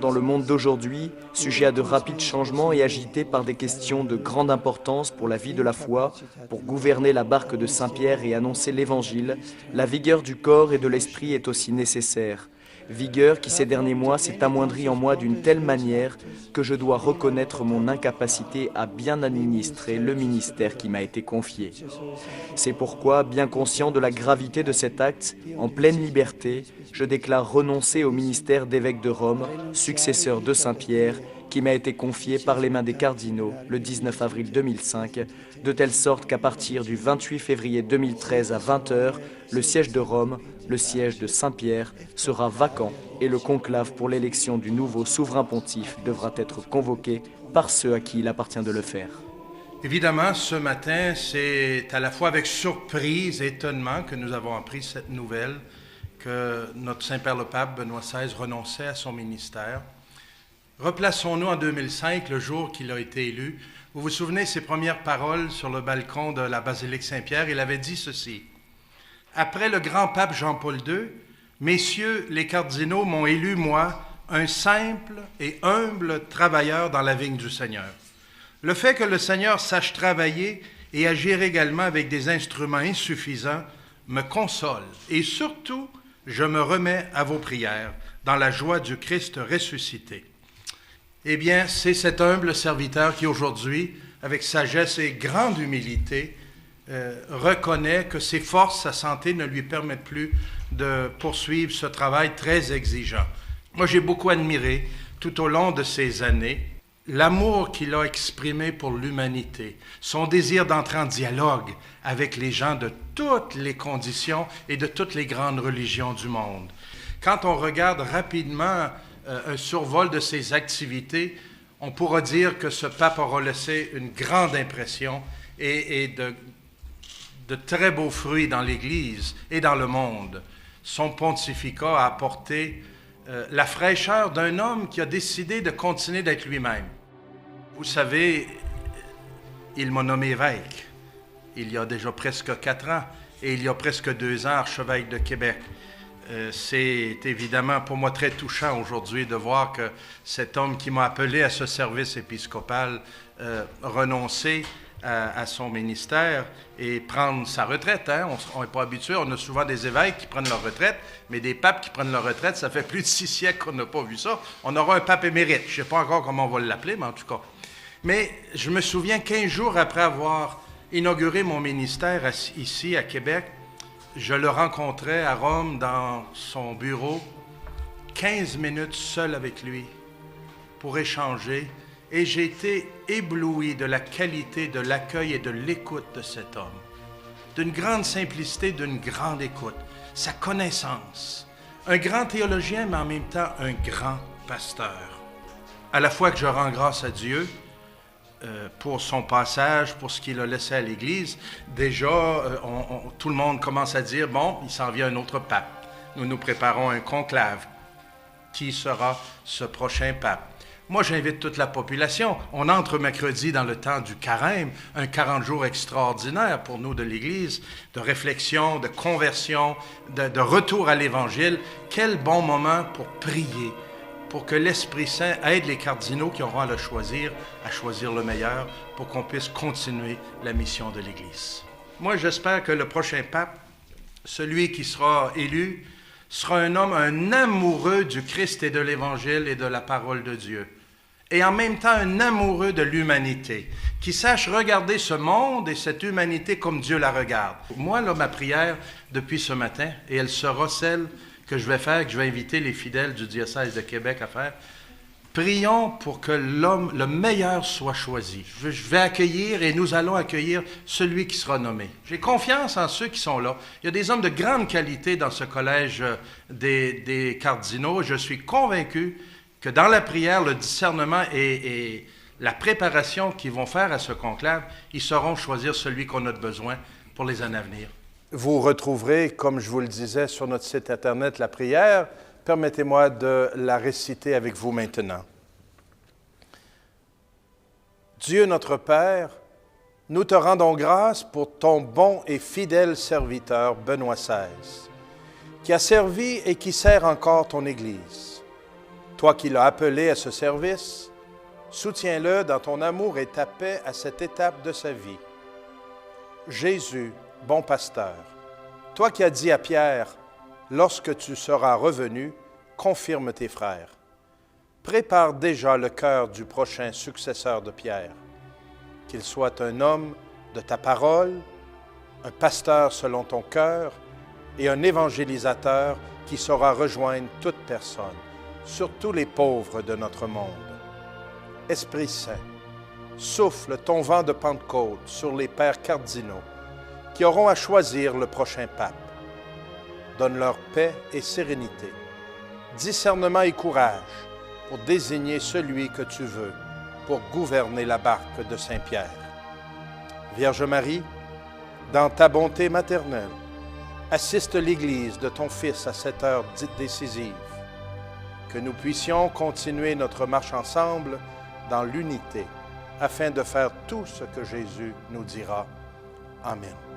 dans le monde d'aujourd'hui, sujet à de rapides changements et agité par des questions de grande importance pour la vie de la foi, pour gouverner la barque de Saint-Pierre et annoncer l'Évangile, la vigueur du corps et de l'esprit est aussi nécessaire. Vigueur qui ces derniers mois s'est amoindrie en moi d'une telle manière que je dois reconnaître mon incapacité à bien administrer le ministère qui m'a été confié. C'est pourquoi, bien conscient de la gravité de cet acte, en pleine liberté, je déclare renoncer au ministère d'évêque de Rome, successeur de Saint-Pierre, qui m'a été confié par les mains des cardinaux le 19 avril 2005, de telle sorte qu'à partir du 28 février 2013 à 20h, le siège de Rome, le siège de Saint-Pierre, sera vacant et le conclave pour l'élection du nouveau souverain pontife devra être convoqué par ceux à qui il appartient de le faire. Évidemment, ce matin, c'est à la fois avec surprise et étonnement que nous avons appris cette nouvelle que notre Saint-Père le Pape Benoît XVI renonçait à son ministère. Replaçons-nous en 2005, le jour qu'il a été élu. Vous vous souvenez ses premières paroles sur le balcon de la basilique Saint-Pierre? Il avait dit ceci: « Après le grand pape Jean-Paul II, messieurs les cardinaux m'ont élu, moi, un simple et humble travailleur dans la vigne du Seigneur. Le fait que le Seigneur sache travailler et agir également avec des instruments insuffisants me console et surtout, je me remets à vos prières dans la joie du Christ ressuscité. » Eh bien, c'est cet humble serviteur qui aujourd'hui, avec sagesse et grande humilité, reconnaît que ses forces, sa santé ne lui permettent plus de poursuivre ce travail très exigeant. Moi, j'ai beaucoup admiré tout au long de ces années l'amour qu'il a exprimé pour l'humanité, son désir d'entrer en dialogue avec les gens de toutes les conditions et de toutes les grandes religions du monde. Quand on regarde rapidement un survol de ses activités, on pourra dire que ce pape aura laissé une grande impression et de très beaux fruits dans l'Église et dans le monde. Son pontificat a apporté la fraîcheur d'un homme qui a décidé de continuer d'être lui-même. Vous savez, il m'a nommé évêque il y a déjà presque 4 ans et il y a presque 2 ans archevêque de Québec. C'est évidemment pour moi très touchant aujourd'hui de voir que cet homme qui m'a appelé à ce service épiscopal renoncer à son ministère et prendre sa retraite. Hein? On n'est pas habitué, on a souvent des évêques qui prennent leur retraite, mais des papes qui prennent leur retraite, ça fait plus de 6 siècles qu'on n'a pas vu ça. On aura un pape émérite, je ne sais pas encore comment on va l'appeler, mais en tout cas. Mais je me souviens 15 jours après avoir inauguré mon ministère ici à Québec, je le rencontrais à Rome dans son bureau, 15 minutes seul avec lui pour échanger. Et j'ai été ébloui de la qualité de l'accueil et de l'écoute de cet homme. D'une grande simplicité, d'une grande écoute. Sa connaissance. Un grand théologien, mais en même temps un grand pasteur. À la fois que je rends grâce à Dieu pour son passage, pour ce qu'il a laissé à l'Église, déjà, tout le monde commence à dire, bon, il s'en vient un autre pape. Nous nous préparons un conclave. Qui sera ce prochain pape? Moi, j'invite toute la population. On entre mercredi dans le temps du carême, un 40 jours extraordinaire pour nous de l'Église, de réflexion, de conversion, de retour à l'Évangile. Quel bon moment pour prier, pour que l'Esprit Saint aide les cardinaux qui auront à choisir le meilleur, pour qu'on puisse continuer la mission de l'Église. Moi, j'espère que le prochain pape, celui qui sera élu, sera un homme, un amoureux du Christ et de l'Évangile et de la parole de Dieu. Et en même temps un amoureux de l'humanité, qui sache regarder ce monde et cette humanité comme Dieu la regarde. Moi, là, ma prière depuis ce matin, et elle sera celle que je vais faire, que je vais inviter les fidèles du diocèse de Québec à faire, prions pour que l'homme, le meilleur, soit choisi. Je vais accueillir et nous allons accueillir celui qui sera nommé. J'ai confiance en ceux qui sont là. Il y a des hommes de grande qualité dans ce collège des cardinaux. Je suis convaincu que dans la prière, le discernement et la préparation qu'ils vont faire à ce conclave, ils sauront choisir celui qu'on a besoin pour les années à venir. Vous retrouverez, comme je vous le disais, sur notre site Internet, la prière. Permettez-moi de la réciter avec vous maintenant. Dieu notre Père, nous te rendons grâce pour ton bon et fidèle serviteur Benoît XVI, qui a servi et qui sert encore ton Église. Toi qui l'as appelé à ce service, soutiens-le dans ton amour et ta paix à cette étape de sa vie. Jésus, bon pasteur, toi qui as dit à Pierre, « Lorsque tu seras revenu, confirme tes frères. » Prépare déjà le cœur du prochain successeur de Pierre, qu'il soit un homme de ta parole, un pasteur selon ton cœur et un évangélisateur qui saura rejoindre toute personne, surtout les pauvres de notre monde. Esprit Saint, souffle ton vent de Pentecôte sur les pères cardinaux qui auront à choisir le prochain pape. Donne-leur paix et sérénité, discernement et courage pour désigner celui que tu veux pour gouverner la barque de Saint-Pierre. Vierge Marie, dans ta bonté maternelle, assiste l'Église de ton Fils à cette heure dite décisive, que nous puissions continuer notre marche ensemble dans l'unité, afin de faire tout ce que Jésus nous dira. Amen.